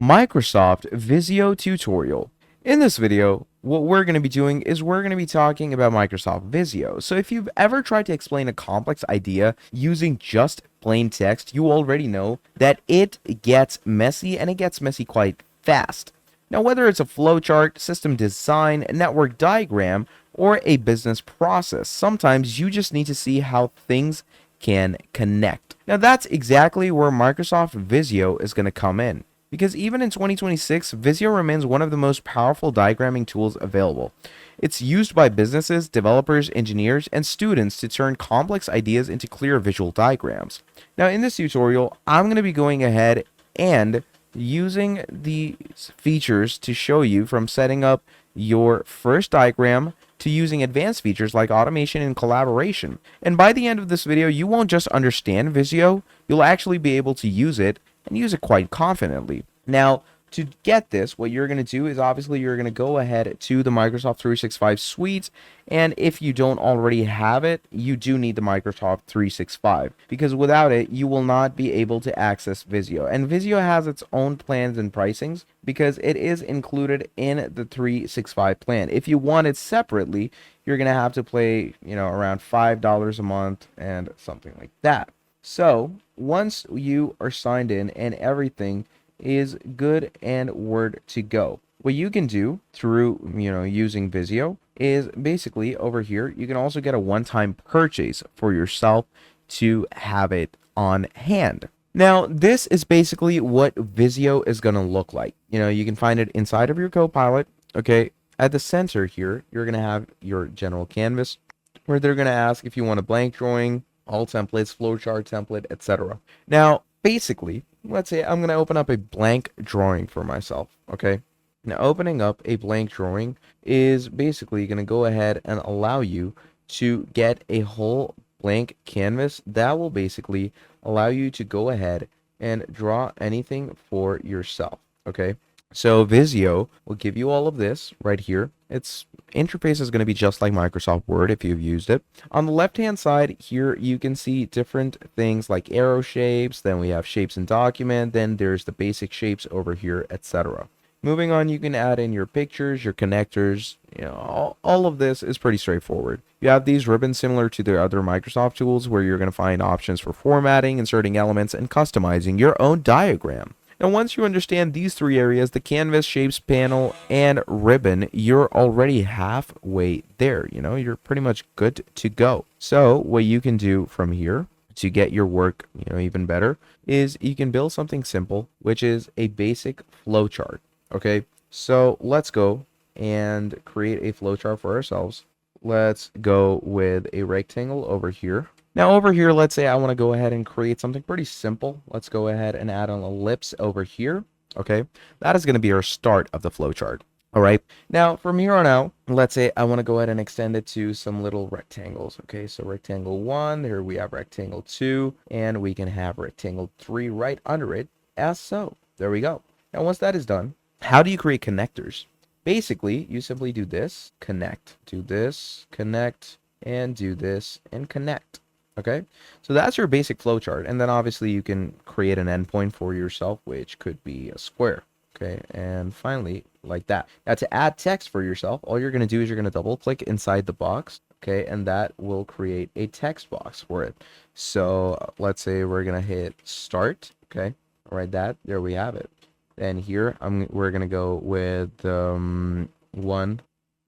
Microsoft Visio tutorial. In this video, what we're going to be doing is we're going to be talking about Microsoft Visio. So if you've ever tried to explain a complex idea using just plain text, you already know that it gets messy, and it gets messy quite fast. Now, whether it's a flowchart, system design, network diagram, or a business process, sometimes you just need to see how things can connect. Now, that's exactly where Microsoft Visio is going to come in. Because even in 2026, Visio remains one of the most powerful diagramming tools available. It's used by businesses, developers, engineers, and students to turn complex ideas into clear visual diagrams. Now, in this tutorial, I'm going to be going ahead and using these features to show you from setting up your first diagram to using advanced features like automation and collaboration. And by the end of this video, you won't just understand Visio, you'll actually be able to use it and use it quite confidently. Now, to get this, what you're going to do is obviously you're going to go ahead to the Microsoft 365 suite, and if you don't already have it, you do need the Microsoft 365, because without it, you will not be able to access Visio. And Visio has its own plans and pricings because it is included in the 365 plan. If you want it separately, you're going to have to pay, around $5 a month and something like that. So once you are signed in and everything is good and word to go, what you can do through, using Visio is basically over here, you can also get a one-time purchase for yourself to have it on hand. Now, this is basically what Visio is going to look like. You can find it inside of your Copilot. Okay. At the center here, you're going to have your general canvas where they're going to ask if you want a blank drawing, all templates, flowchart template, etc. Now, basically, let's say I'm going to open up a blank drawing for myself, okay? Now, opening up a blank drawing is basically going to go ahead and allow you to get a whole blank canvas that will basically allow you to go ahead and draw anything for yourself, okay? So Visio will give you all of this right here. Its interface is going to be just like Microsoft Word if you've used it. On the left-hand side here, you can see different things like arrow shapes. Then we have shapes in document. Then there's the basic shapes over here, etc. Moving on, you can add in your pictures, your connectors. All of this is pretty straightforward. You have these ribbons similar to the other Microsoft tools where you're going to find options for formatting, inserting elements, and customizing your own diagram. Now, once you understand these three areas, the canvas, shapes, panel, and ribbon, you're already halfway there. You're pretty much good to go. So what you can do from here to get your work, even better, is you can build something simple, which is a basic flowchart. Okay, so let's go and create a flowchart for ourselves. Let's go with a rectangle over here. Now over here, let's say I want to go ahead and create something pretty simple. Let's go ahead and add an ellipse over here. Okay, that is going to be our start of the flowchart. All right, now from here on out, let's say I want to go ahead and extend it to some little rectangles. Okay, so rectangle 1, here we have rectangle 2, and we can have rectangle 3 right under it, as so. There we go. Now once that is done, how do you create connectors? Basically, you simply do this, connect, do this, connect, and do this, and connect. Okay, so that's your basic flowchart, and then obviously you can create an endpoint for yourself, which could be a square. Okay, and finally, like that. Now, to add text for yourself, all you're going to do is you're going to double click inside the box, okay, and that will create a text box for it. So let's say we're going to hit start, okay, right, there we have it. And here we're going to go with 1,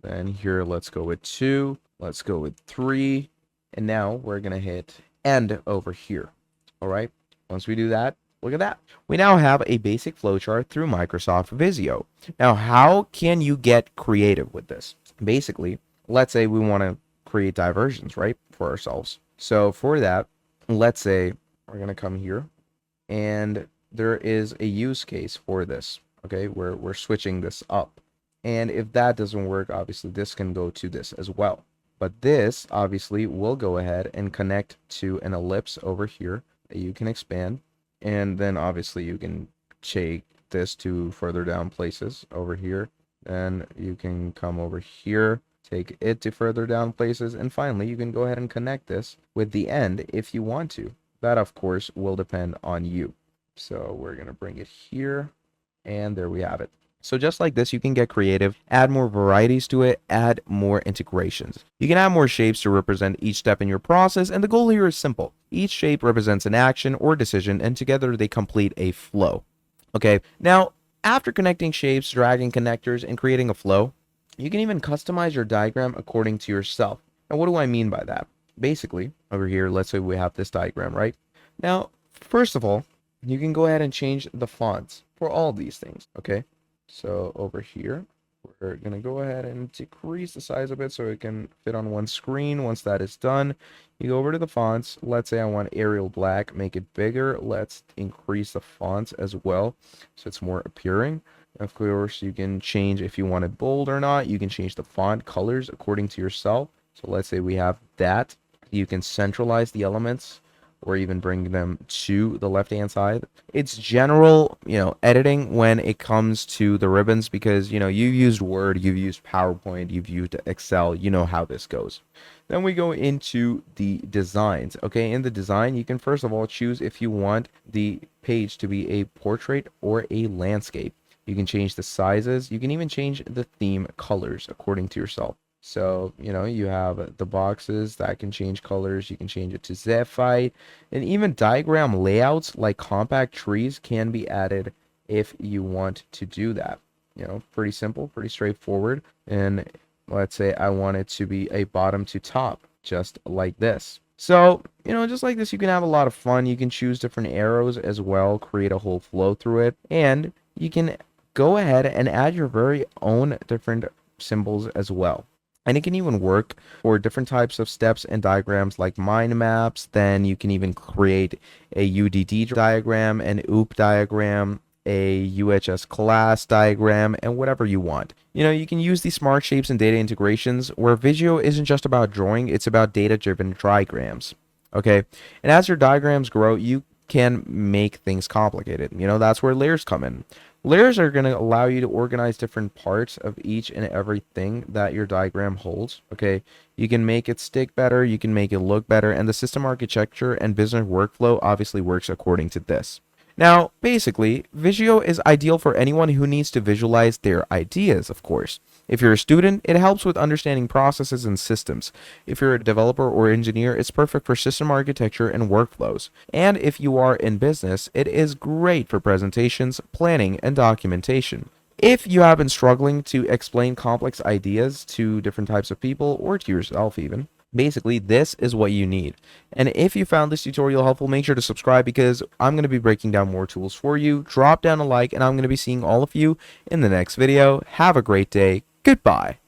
and here let's go with 2, let's go with 3. And now we're going to hit end over here. All right. Once we do that, look at that. We now have a basic flowchart through Microsoft Visio. Now, how can you get creative with this? Basically, let's say we want to create diversions, right, for ourselves. So for that, let's say we're going to come here and there is a use case for this. Okay, we're switching this up. And if that doesn't work, obviously this can go to this as well. But this obviously will go ahead and connect to an ellipse over here that you can expand. And then obviously you can take this to further down places over here. Then you can come over here, take it to further down places. And finally, you can go ahead and connect this with the end if you want to. That, of course, will depend on you. So we're going to bring it here. And there we have it. So just like this, you can get creative, add more varieties to it, add more integrations. You can add more shapes to represent each step in your process, and the goal here is simple. Each shape represents an action or decision, and together they complete a flow. Okay, now after connecting shapes, dragging connectors, and creating a flow, you can even customize your diagram according to yourself. And what do I mean by that? Basically, over here, let's say we have this diagram, right? Now, first of all, you can go ahead and change the fonts for all these things, okay? So over here, we're going to go ahead and decrease the size a bit so it can fit on one screen. Once that is done, you go over to the fonts. Let's say I want Arial Black, make it bigger. Let's increase the fonts as well so it's more appealing. Of course, you can change if you want it bold or not. You can change the font colors according to yourself. So let's say we have that. You can centralize the elements or even bring them to the left-hand side. It's general, editing when it comes to the ribbons because, you've used Word, you've used PowerPoint, you've used Excel, you know how this goes. Then we go into the designs. Okay, in the design, you can first of all choose if you want the page to be a portrait or a landscape. You can change the sizes. You can even change the theme colors according to yourself. So, you have the boxes that can change colors. You can change it to Zephite. And even diagram layouts like compact trees can be added if you want to do that. Pretty simple, pretty straightforward. And let's say I want it to be a bottom to top, just like this. So, just like this, you can have a lot of fun. You can choose different arrows as well, create a whole flow through it. And you can go ahead and add your very own different symbols as well. And it can even work for different types of steps and diagrams like mind maps. Then you can even create a UDD diagram, an OOP diagram, a UHS class diagram, and whatever you want. You can use these smart shapes and data integrations where Visio isn't just about drawing, it's about data-driven diagrams. Okay, and as your diagrams grow, you can make things complicated. That's where layers come in. Layers are going to allow you to organize different parts of each and everything that your diagram holds. Okay, you can make it stick better, you can make it look better, and the system architecture and business workflow obviously works according to this. Now, basically, Visio is ideal for anyone who needs to visualize their ideas, of course. If you're a student, it helps with understanding processes and systems. If you're a developer or engineer, it's perfect for system architecture and workflows. And if you are in business, it is great for presentations, planning, and documentation. If you have been struggling to explain complex ideas to different types of people or to yourself even, basically, this is what you need. And if you found this tutorial helpful, make sure to subscribe because I'm going to be breaking down more tools for you. Drop down a like, and I'm going to be seeing all of you in the next video. Have a great day. Goodbye.